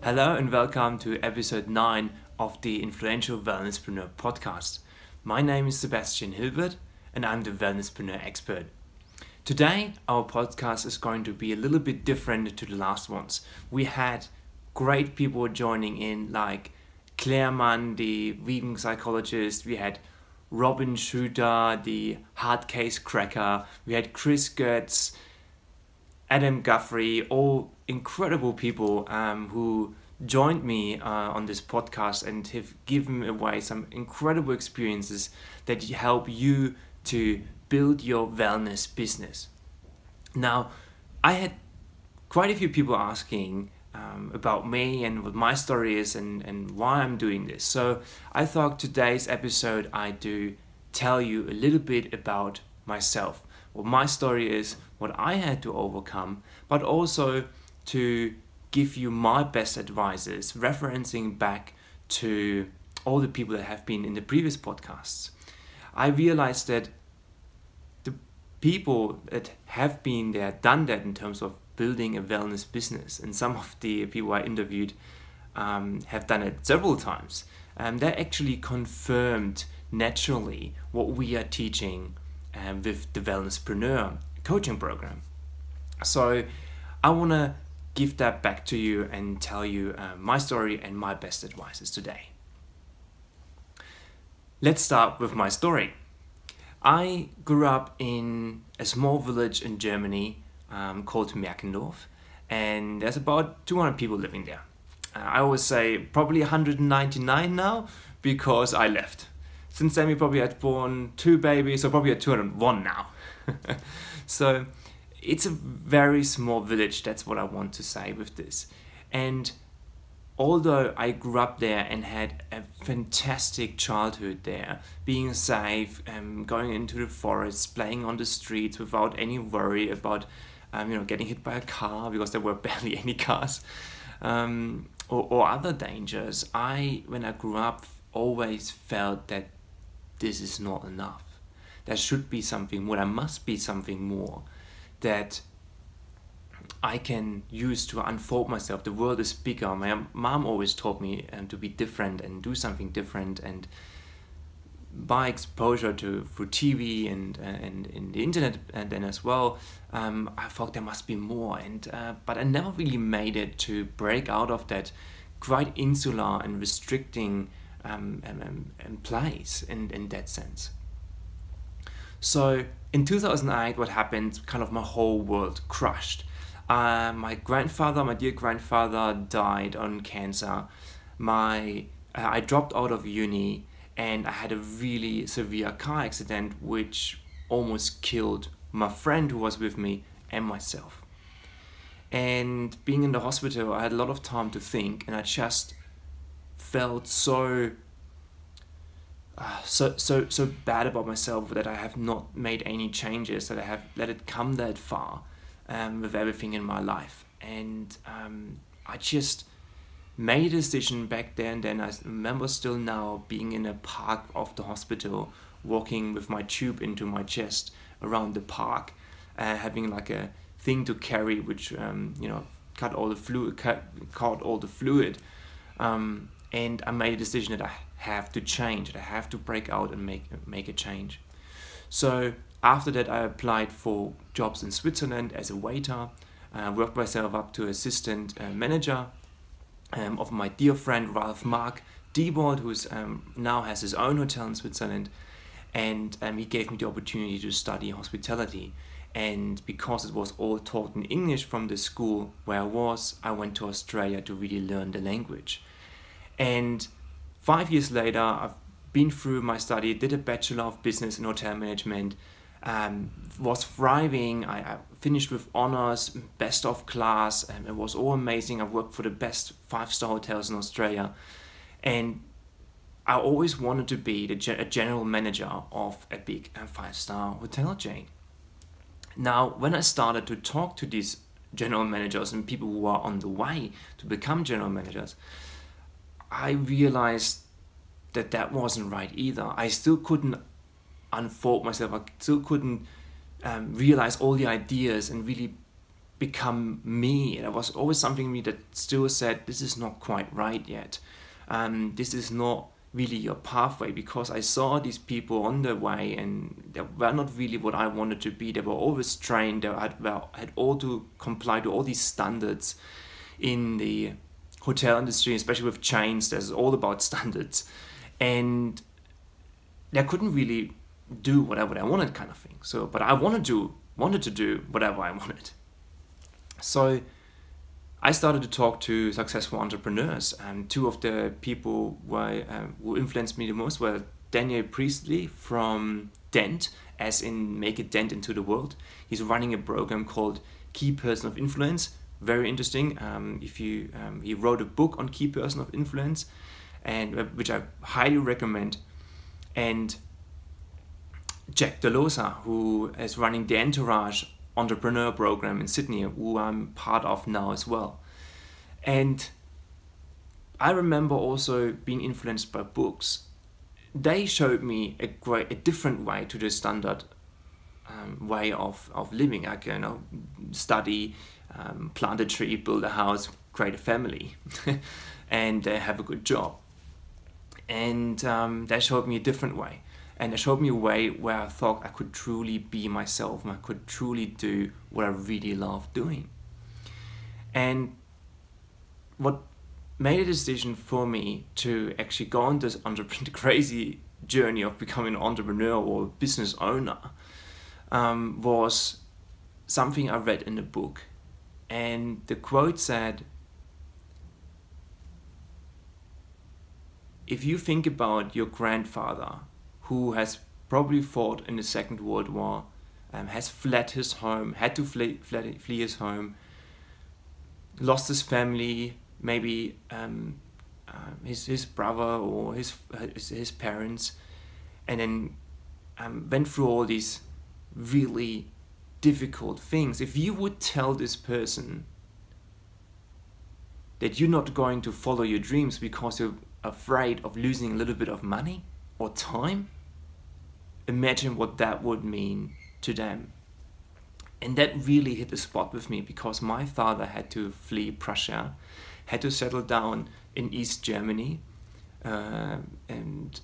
Hello and welcome to episode 9 of the Influential Wellnesspreneur podcast. My name is Sebastian Hilbert and I'm the Wellnesspreneur Expert. Today our podcast is going to be a little bit different to the last ones. We had great people joining in like Claire Mann, the vegan psychologist. We had Robin Shooter, the hard case cracker. We had Chris Goetz, Adam Guthrie, all incredible people who joined me on this podcast and have given away some incredible experiences that help you to build your wellness business. Now, I had quite a few people asking about me and what my story is and why I'm doing this. So I thought today's episode I do tell you a little bit about myself, what my story is, what I had to overcome, but also to give you my best advices, referencing back to all the people that have been in the previous podcasts. I realized that the people that have been there, done that in terms of building a wellness business, and some of the people I interviewed have done it several times, they actually confirmed naturally what we are teaching with the Wellnesspreneur coaching program. So I want to give that back to you and tell you my story and my best advices today. Let's start with my story. I grew up in a small village in Germany called Merkendorf, and there's about 200 people living there. I always say probably 199 now because I left. Since then we probably had born 2 babies, so probably at 201 now. So it's a very small village, that's what I want to say with this. And although I grew up there and had a fantastic childhood there, being safe, going into the forest, playing on the streets without any worry about getting hit by a car because there were barely any cars, or other dangers, when I grew up, always felt that this is not enough. There should be something more, there must be something more that I can use to unfold myself. The world is bigger. My mom always taught me to be different and do something different, and by exposure through TV and in the internet and then as well, I thought there must be more, but I never really made it to break out of that quite insular and restricting place in that sense. So in 2008, what happened, kind of my whole world crushed. My dear grandfather died on cancer. I dropped out of uni and I had a really severe car accident which almost killed my friend who was with me and myself. And being in the hospital, I had a lot of time to think, and I just felt so bad about myself that I have not made any changes, that I have let it come that far with everything in my life. And I just made a decision back then. Then I remember still now being in a park of the hospital, walking with my tube into my chest around the park, having like a thing to carry which caught all the fluid. And I made a decision that I have to change, that I have to break out and make a change. So after that, I applied for jobs in Switzerland as a waiter, worked myself up to assistant manager of my dear friend Ralph Mark Diebold, who's now has his own hotel in Switzerland, and he gave me the opportunity to study hospitality. And because it was all taught in English from the school where I went to Australia to really learn the language. And 5 years later, I've been through my study, did a Bachelor of Business in Hotel Management, was thriving. I finished with honors, best of class, and it was all amazing. I worked for the best 5-star hotels in Australia. And I always wanted to be a general manager of a big 5-star hotel chain. Now, when I started to talk to these general managers and people who are on the way to become general managers, I realized that wasn't right either. I still couldn't unfold myself. I still couldn't realize all the ideas and really become me. There was always something in me that still said, this is not quite right yet. This is not really your pathway, because I saw these people on their way and they were not really what I wanted to be. They were always trained. They had all to comply to all these standards in the hotel industry, especially with chains. There's all about standards, and they couldn't really do whatever I wanted, kind of thing. So, but I wanted to do whatever I wanted. So I started to talk to successful entrepreneurs, and two of the people who influenced me the most were Daniel Priestley from Dent, as in Make a Dent into the World. He's running a program called Key Person of Influence. Very interesting. He wrote a book on Key Person of Influence, and which I highly recommend. And Jack Delosa, who is running the Entourage entrepreneur program in Sydney, who I'm part of now as well. And I remember also being influenced by books. They showed me a different way to the standard way of living. I can study, plant a tree, build a house, create a family, and have a good job. And they showed me a different way. And they showed me a way where I thought I could truly be myself, and I could truly do what I really love doing. And what made a decision for me to actually go on this crazy journey of becoming an entrepreneur or business owner was something I read in a book. And the quote said, if you think about your grandfather, who has probably fought in the Second World War, has fled his home, had to flee his home, lost his family, maybe his brother or his parents, and then went through all these really difficult things. If you would tell this person that you're not going to follow your dreams because you're afraid of losing a little bit of money or time, imagine what that would mean to them. And that really hit the spot with me, because my father had to flee Prussia, had to settle down in East Germany, and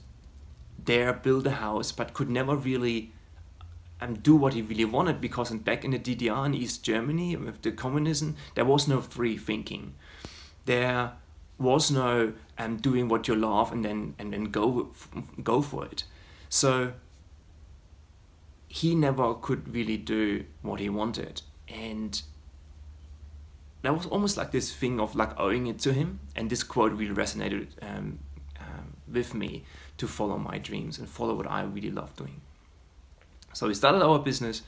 there build a house, but could never really do what he really wanted, because back in the DDR in East Germany with the communism, there was no free thinking. There was no doing what you love and then go for it. So he never could really do what he wanted, and that was almost like this thing of like owing it to him. And this quote really resonated with me to follow my dreams and follow what I really love doing. So we started our business,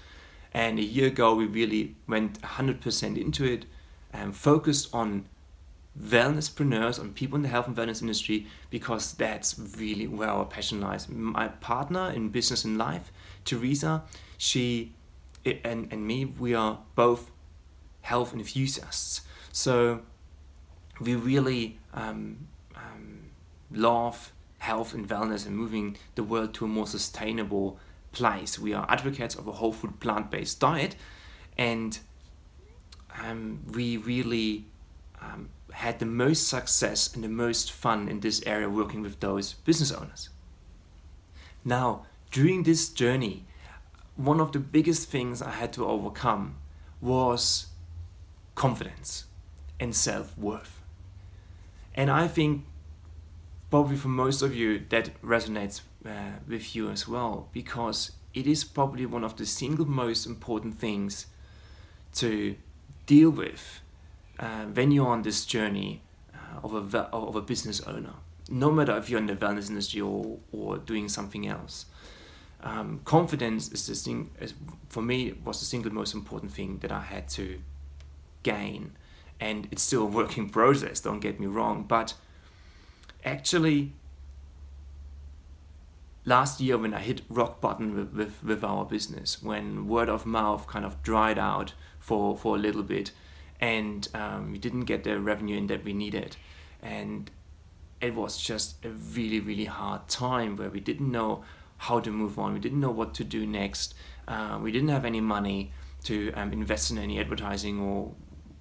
and a year ago we really went 100% into it and focused on wellnesspreneurs, on people in the health and wellness industry, because that's really where our passion lies. My partner in business and life, Teresa, she and me, we are both health enthusiasts. So we really love health and wellness and moving the world to a more sustainable place. We are advocates of a whole food plant-based diet, and we really had the most success and the most fun in this area working with those business owners. Now, during this journey, one of the biggest things I had to overcome was confidence and self-worth. And I think probably for most of you that resonates with you as well, because it is probably one of the single most important things to deal with when you're on this journey of a business owner, no matter if you're in the wellness industry or doing something else. Confidence is the thing, for me, was the single most important thing that I had to gain, and it's still a working process, don't get me wrong, but actually last year when I hit rock bottom with our business, when word of mouth kind of dried out for a little bit, and we didn't get the revenue in that we needed, and it was just a really, really hard time where we didn't know how to move on, we didn't know what to do next, we didn't have any money to invest in any advertising or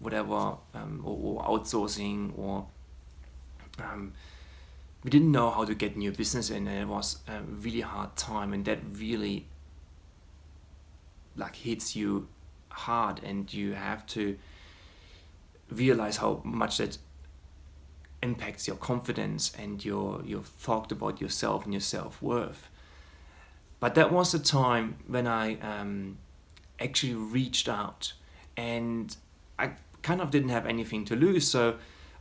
whatever, or outsourcing, or we didn't know how to get new business in, and it was a really hard time, and that really like hits you hard, and you have to realize how much that impacts your confidence and your thought about yourself and your self-worth. But that was a time when I actually reached out, and I kind of didn't have anything to lose, so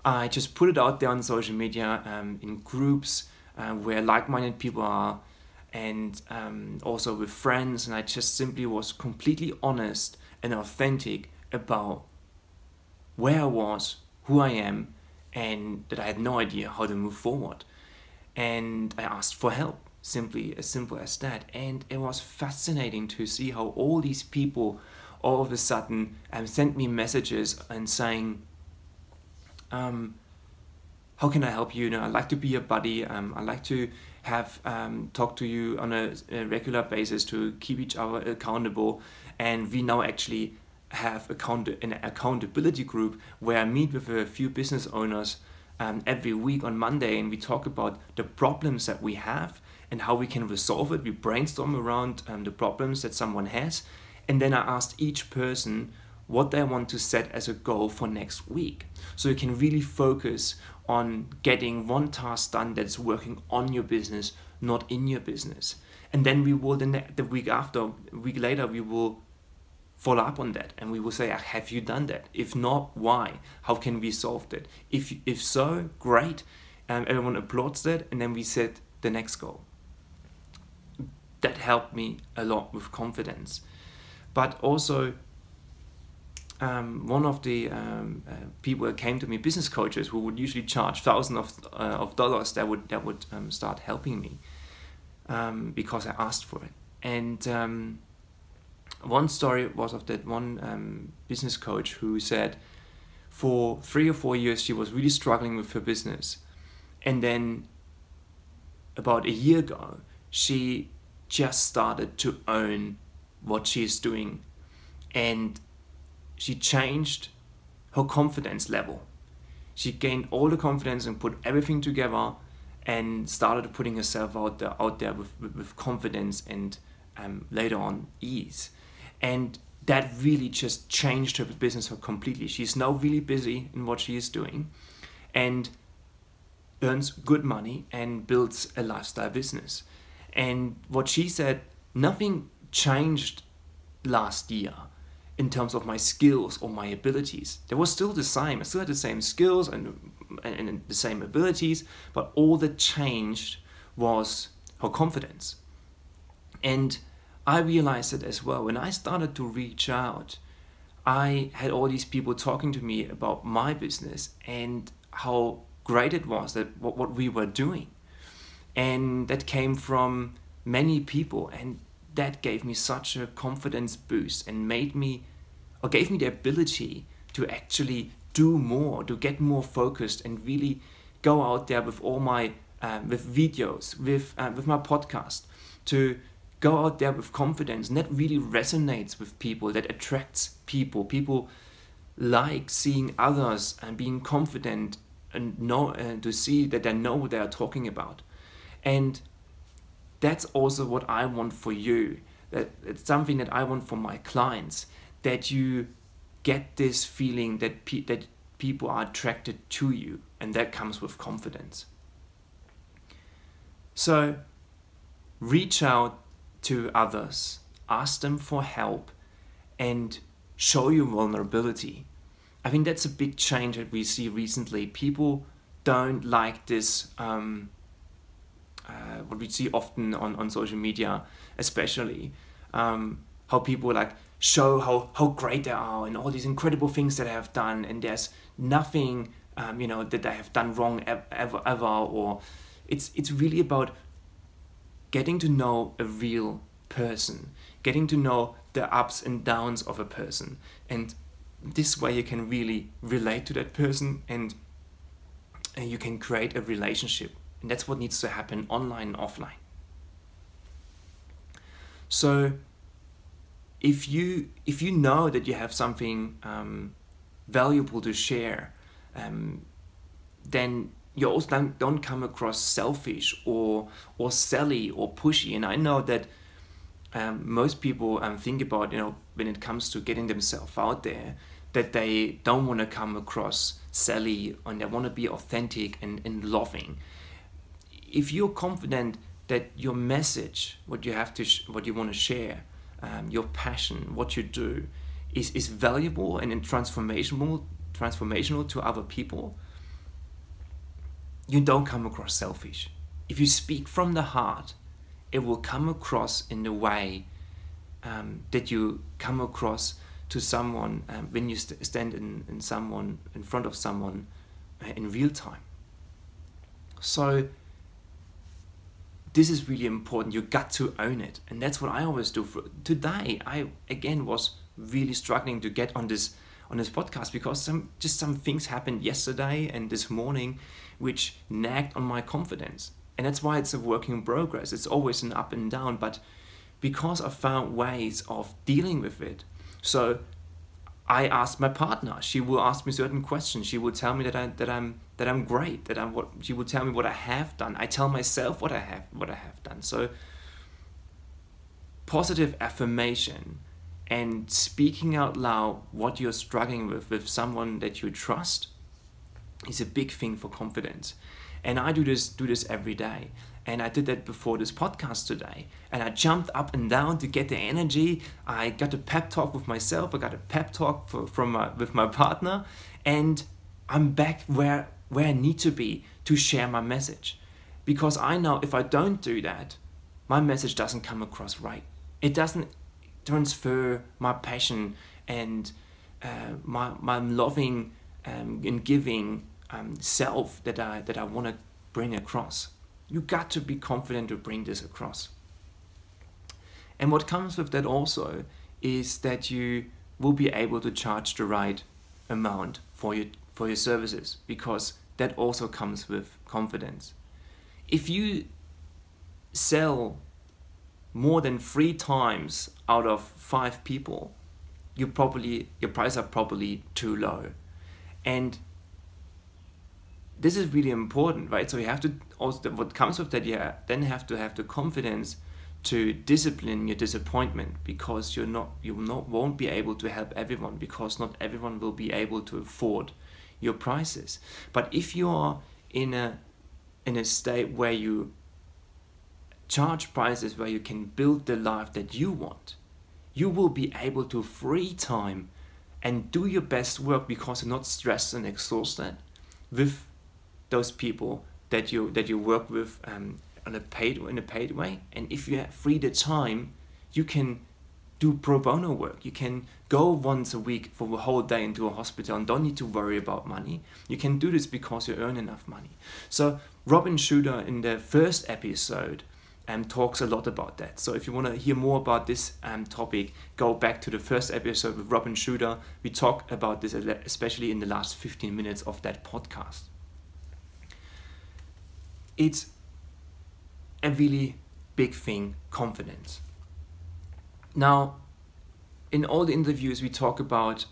I just put it out there on social media, in groups where like-minded people are, and also with friends, and I just simply was completely honest and authentic about where I was, who I am, and that I had no idea how to move forward. And I asked for help, simply as simple as that. And it was fascinating to see how all these people all of a sudden sent me messages and saying, how can I help you? I'd like to be a buddy. I'd like to have talk to you on a regular basis to keep each other accountable. And we now actually have an accountability group where I meet with a few business owners every week on Monday, and we talk about the problems that we have and how we can resolve it. We brainstorm around the problems that someone has, and then I asked each person what they want to set as a goal for next week, so you can really focus on getting one task done that's working on your business, not in your business. And then we will the week later we will follow up on that, and we will say, have you done that? If not, why? How can we solve that? If so, great. Everyone applauds that, and then we set the next goal. That helped me a lot with confidence. But also, one of the people that came to me, business coaches, who would usually charge thousands of dollars, that would start helping me because I asked for it. And one story was of that one business coach who said for 3 or 4 years she was really struggling with her business, and then about a year ago she just started to own what she's doing, and she changed her confidence level. She gained all the confidence and put everything together and started putting herself out there with confidence and later on ease. And that really just changed her business completely. She's now really busy in what she is doing and earns good money and builds a lifestyle business. And what she said, nothing changed last year in terms of my skills or my abilities. They were still the same. I still had the same skills and the same abilities, but all that changed was her confidence. And I realized it as well. When I started to reach out, I had all these people talking to me about my business and how great it was, that what we were doing. And that came from many people, and that gave me such a confidence boost and gave me the ability to actually do more, to get more focused and really go out there with all my with videos, with my podcast, to go out there with confidence. And that really resonates with people, that attracts people. People like seeing others and being confident and to see that they know what they are talking about. And that's also what I want for you. That it's something that I want for my clients, that you get this feeling that people are attracted to you, and that comes with confidence. So reach out to others, ask them for help, and show your vulnerability. I think that's a big change that we see recently. People don't like this, what we see often on social media, especially, how people like show how great they are and all these incredible things that they have done, and there's nothing that they have done wrong ever, or it's really about getting to know a real person, getting to know the ups and downs of a person, and this way you can really relate to that person, and you can create a relationship. And that's what needs to happen online and offline. So if you know that you have something valuable to share, then you also don't come across selfish or silly or pushy. And I know that most people think about, when it comes to getting themselves out there, that they don't want to come across silly, and they want to be authentic and loving. If you're confident that your message, what you want to share, your passion, what you do, is valuable and transformational to other people, you don't come across selfish. If you speak from the heart, it will come across in the way that you come across to someone when you stand in front of someone in real time. So this is really important. You got to own it, and that's what I always do. Today, I again was really struggling to get on this podcast because some things happened yesterday and this morning which nagged on my confidence. And that's why it's a work in progress. It's always an up and down, but because I found ways of dealing with it. So I asked my partner. She will ask me certain questions. She will tell me that I'm great. She will tell me what I have done. I tell myself what I have done. So positive affirmation and speaking out loud what you're struggling with someone that you trust is a big thing for confidence. And I do this every day. And I did that before this podcast today. And I jumped up and down to get the energy. I got a pep talk with myself. I got a pep talk with my partner. And I'm back where I need to be to share my message. Because I know if I don't do that, my message doesn't come across right. It doesn't transfer my passion and my loving and giving self that I want to bring across. You got to be confident to bring this across. And what comes with that also is that you will be able to charge the right amount for your services, because that also comes with confidence. If you sell more than 3 times out of 5 people, your prices are probably too low. And this is really important, right? So you have to also, what comes with that, you then have to have the confidence to discipline your disappointment, because you won't be able to help everyone, because not everyone will be able to afford your prices. But if you are in a state where you charge prices where you can build the life that you want, you will be able to free time and do your best work, because you're not stressed and exhausted with those people that you work with in a paid way. And if you have free the time, you can do pro bono work. You can go once a week for a whole day into a hospital and don't need to worry about money. You can do this because you earn enough money. So Robin Shuter in the first episode talks a lot about that. So if you want to hear more about this topic, go back to the first episode with Robin Shuter. We talk about this especially in the last 15 minutes of that podcast. It's a really big thing, confidence. Now, in all the interviews we talk about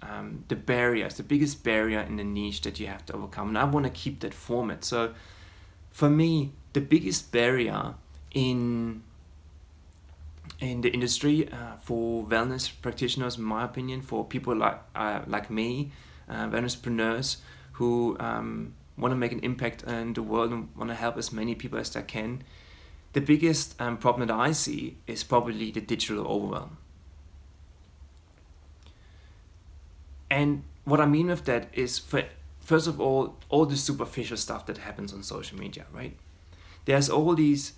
the barriers, the biggest barrier in the niche that you have to overcome. And I want to keep that format. So for me, the biggest barrier in the industry for wellness practitioners, in my opinion, for people like me, wellnesspreneurs who want to make an impact in the world and want to help as many people as they can, the biggest problem that I see is probably the digital overwhelm. And what I mean with that is, first of all the superficial stuff that happens on social media, right? There's all these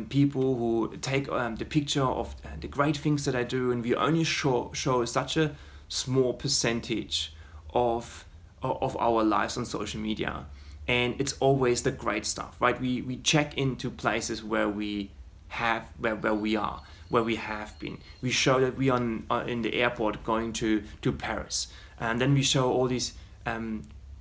people who take the picture of the great things that I do, and we only show such a small percentage of our lives on social media. And it's always the great stuff, right? We check into places where we have been. We show that we are in the airport going to Paris, and then we show all these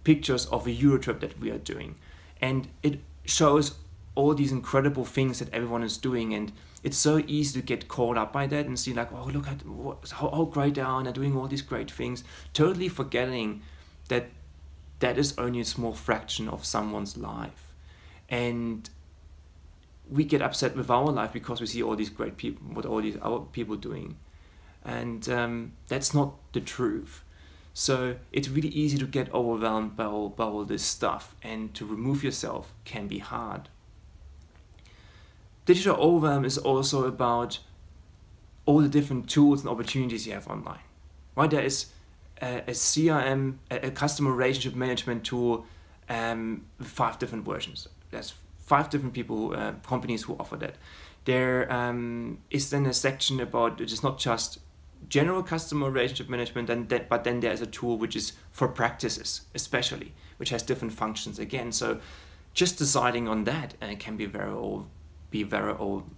pictures of a Euro trip that we are doing, and it shows all these incredible things that everyone is doing, and it's so easy to get caught up by that and see like, oh, look at how great they are and they're doing all these great things, totally forgetting that that is only a small fraction of someone's life. And we get upset with our life because we see all these great people, what all these other people doing, and that's not the truth. So it's really easy to get overwhelmed by all this stuff, and to remove yourself can be hard. Digital overwhelm is also about all the different tools and opportunities you have online. Right? There is a CRM, a customer relationship management tool, with 5 different versions. There's 5 different companies who offer that. There is then a section about, it is not just general customer relationship management, but then there is a tool which is for practices, especially, which has different functions again. So just deciding on that can be very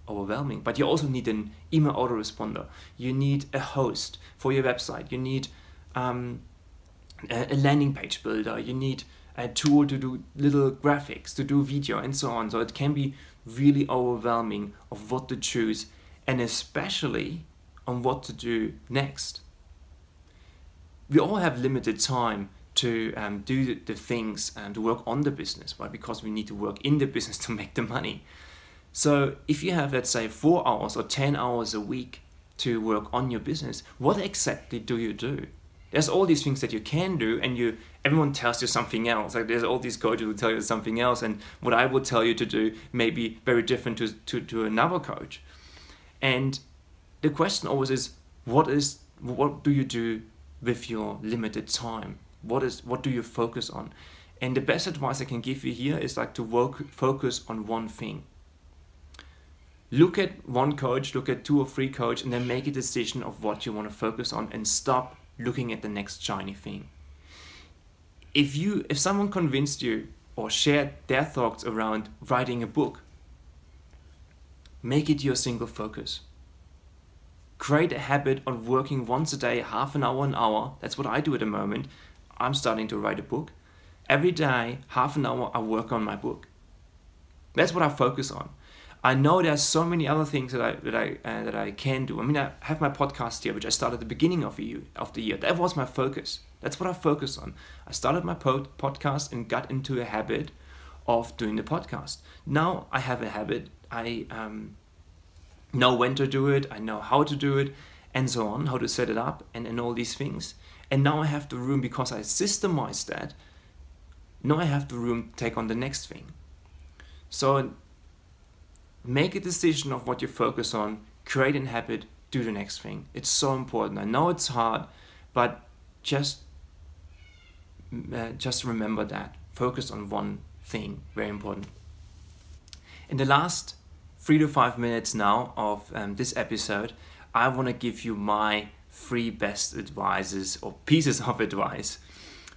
overwhelming. But you also need an email autoresponder. You need a host for your website. You need a landing page builder. You need a tool to do little graphics, to do video, and so on. So it can be really overwhelming of what to choose, and especially on what to do next. We all have limited time to do the things and to work on the business, right? Because we need to work in the business to make the money. So if you have, let's say, 4 hours or 10 hours a week to work on your business, what exactly do you do? There's all these things that you can do, and everyone tells you something else. Like there's all these coaches who tell you something else, and what I will tell you to do may be very different to another coach. And the question always is, what do you do with your limited time? What do you focus on? And the best advice I can give you here is like to focus on one thing. Look at one coach, look at 2 or 3 coaches, and then make a decision of what you want to focus on, and stop looking at the next shiny thing. If someone convinced you or shared their thoughts around writing a book, make it your single focus. Create a habit of working once a day, half an hour. That's what I do at the moment. I'm starting to write a book. Every day, half an hour, I work on my book. That's what I focus on. I know there's so many other things that I can do. I mean, I have my podcast here, which I started at the beginning of the year. That was my focus. That's what I focus on. I started my podcast and got into a habit of doing the podcast. Now I have a habit. I know when to do it. I know how to do it, and so on, how to set it up, and all these things. And now I have the room, because I systemized that. Now I have the room to take on the next thing. So make a decision of what you focus on, create a habit, do the next thing. It's so important. I know it's hard, but just remember that. Focus on one thing, very important. In the last 3 to 5 minutes now of this episode, I want to give you my 3 best advices or pieces of advice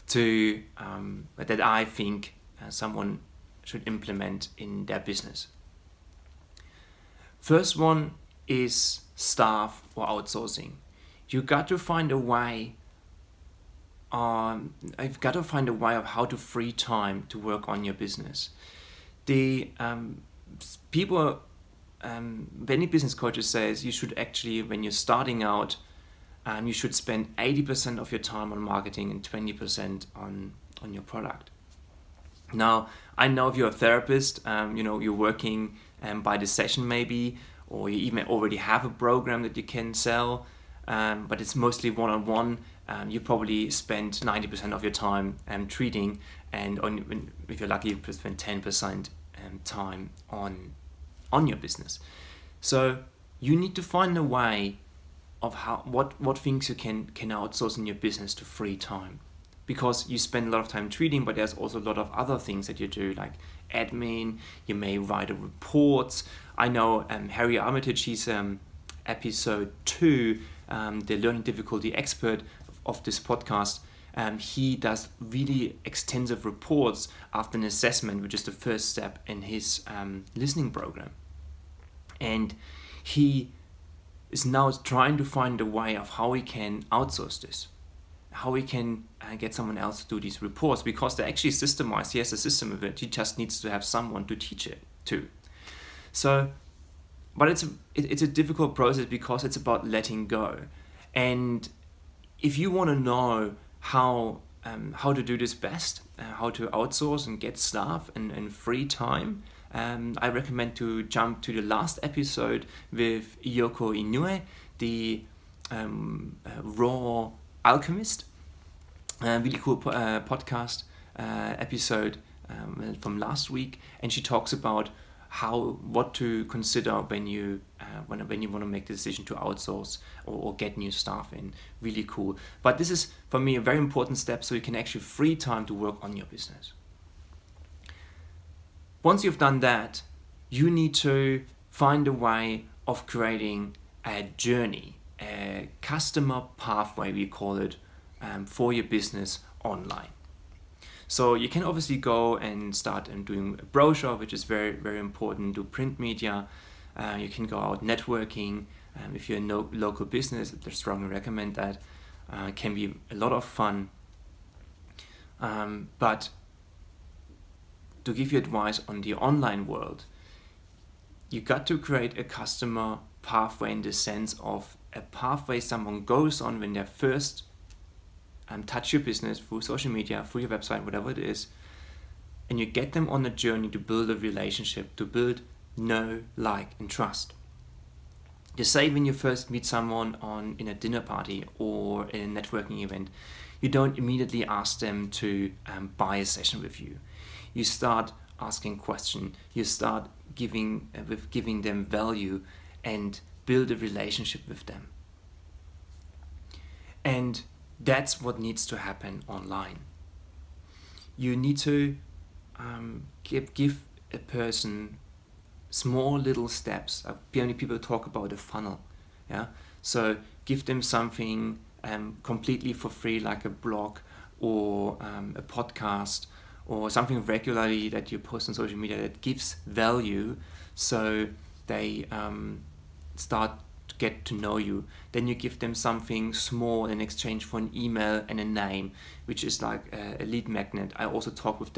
that I think someone should implement in their business. First one is staff or outsourcing. You've got to find a way. I've got to find a way of how to free time to work on your business. The many business coaches says you should actually, when you're starting out, you should spend 80% of your time on marketing and 20% on your product. Now, I know if you're a therapist, you're working by the session maybe, or you even already have a program that you can sell, but it's mostly one-on-one. You probably spend 90% of your time treating, and if you're lucky, you spend 10% time on your business. So you need to find a way of what things you can outsource in your business to free time, because you spend a lot of time treating, but there's also a lot of other things that you do, like admin. You may write reports. I know Harry Armitage, he's episode 2, the learning difficulty expert of this podcast. He does really extensive reports after an assessment, which is the first step in his listening program. And he is now trying to find a way of how he can outsource this, how we can get someone else to do these reports, because they're actually systemized. He has a system of it. He just needs to have someone to teach it. too. So, but it's a difficult process because it's about letting go. And if you want to know how to do this best, how to outsource and get staff and free time, I recommend to jump to the last episode with Yoko Inoue, the raw alchemist. Really cool podcast episode from last week, and she talks about what to consider when you want to make the decision to outsource or get new staff in. Really cool. But this is for me a very important step, so you can actually free time to work on your business. Once you've done that, you need to find a way of creating a journey, a customer pathway, we call it, for your business online. So you can obviously go and start doing a brochure, which is very, very important, do print media. You can go out networking. If you're a local business, I strongly recommend that. It can be a lot of fun. But to give you advice on the online world, you got to create a customer pathway in the sense of a pathway someone goes on when they first touch your business through social media, through your website, whatever it is, and you get them on a journey to build a relationship, to build know, like, and trust. The same when you first meet someone in a dinner party or in a networking event, you don't immediately ask them to buy a session with you. You start asking questions, you start giving them value and build a relationship with them. And that's what needs to happen online. You need to give a person small little steps. People talk about a funnel. Yeah. So give them something completely for free, like a blog or a podcast or something regularly that you post on social media that gives value, so they start to get to know you. Then you give them something small in exchange for an email and a name, which is like a lead magnet. I also talked with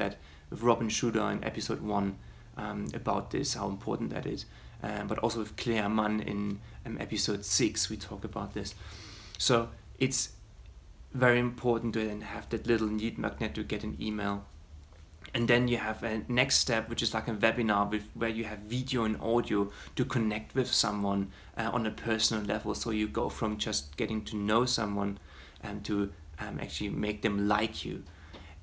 Robin Schuder in episode 1 about this, how important that is. But also with Claire Mann in episode 6, we talk about this. So it's very important to then have that little lead magnet to get an email. And then you have a next step, which is like a webinar where you have video and audio to connect with someone on a personal level. So you go from just getting to know someone to actually make them like you.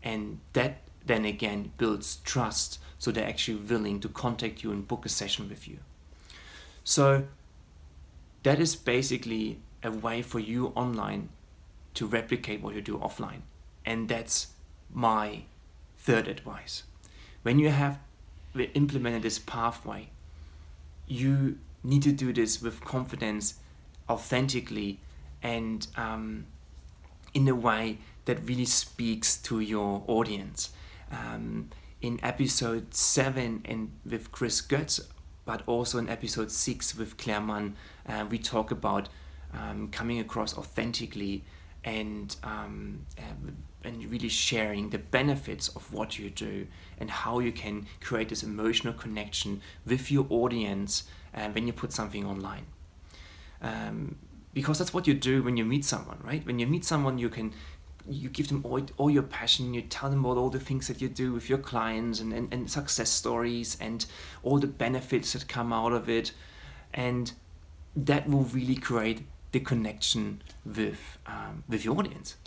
And that then again builds trust, so they're actually willing to contact you and book a session with you. So that is basically a way for you online to replicate what you do offline. And that's my third advice. When you have implemented this pathway, you need to do this with confidence, authentically, and in a way that really speaks to your audience. In episode 7 and with Chris Götz, but also in episode 6 with Claire Mann, we talk about coming across authentically and really sharing the benefits of what you do and how you can create this emotional connection with your audience when you put something online. Because that's what you do when you meet someone, right? When you meet someone, you give them all your passion, you tell them about all the things that you do with your clients and success stories and all the benefits that come out of it. And that will really create the connection with your audience.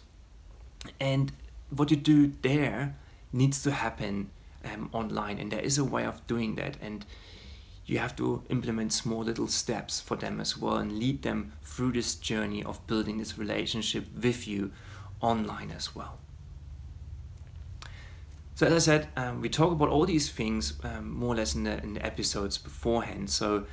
And what you do there needs to happen online, and there is a way of doing that, and you have to implement small little steps for them as well and lead them through this journey of building this relationship with you online as well. So as I said, we talk about all these things more or less in the episodes beforehand. So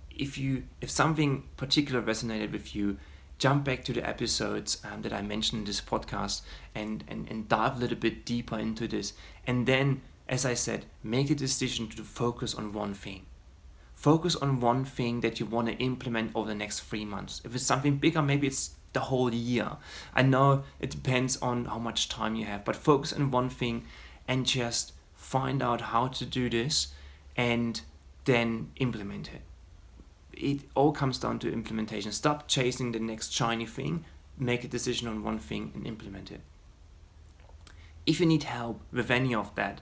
if something particular resonated with you, jump back to the episodes that I mentioned in this podcast and dive a little bit deeper into this. And then, as I said, make the decision to focus on one thing. Focus on one thing that you want to implement over the next 3 months. If it's something bigger, maybe it's the whole year. I know it depends on how much time you have, but focus on one thing and just find out how to do this and then implement it. It all comes down to implementation. Stop chasing the next shiny thing, make a decision on one thing and implement it. If you need help with any of that,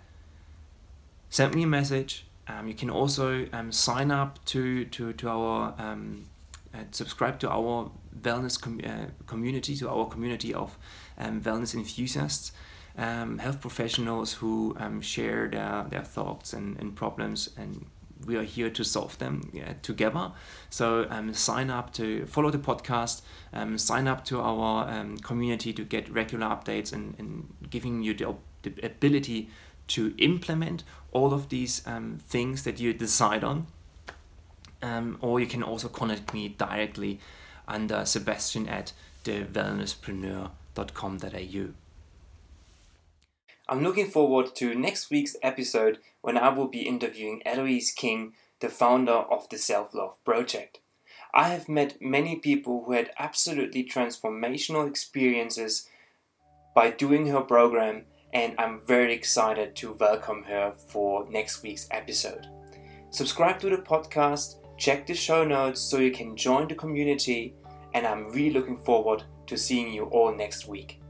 send me a message. You can also sign up to our subscribe to our wellness community, to our community of wellness enthusiasts, health professionals who share their thoughts and problems, and we are here to solve them together. So sign up to follow the podcast, sign up to our community to get regular updates and giving you the ability to implement all of these things that you decide on. Or you can also contact me directly under sebastian@thewellnesspreneur.com.au. I'm looking forward to next week's episode when I will be interviewing Eloise King, the founder of the Self-Love Project. I have met many people who had absolutely transformational experiences by doing her program, and I'm very excited to welcome her for next week's episode. Subscribe to the podcast, check the show notes so you can join the community, and I'm really looking forward to seeing you all next week.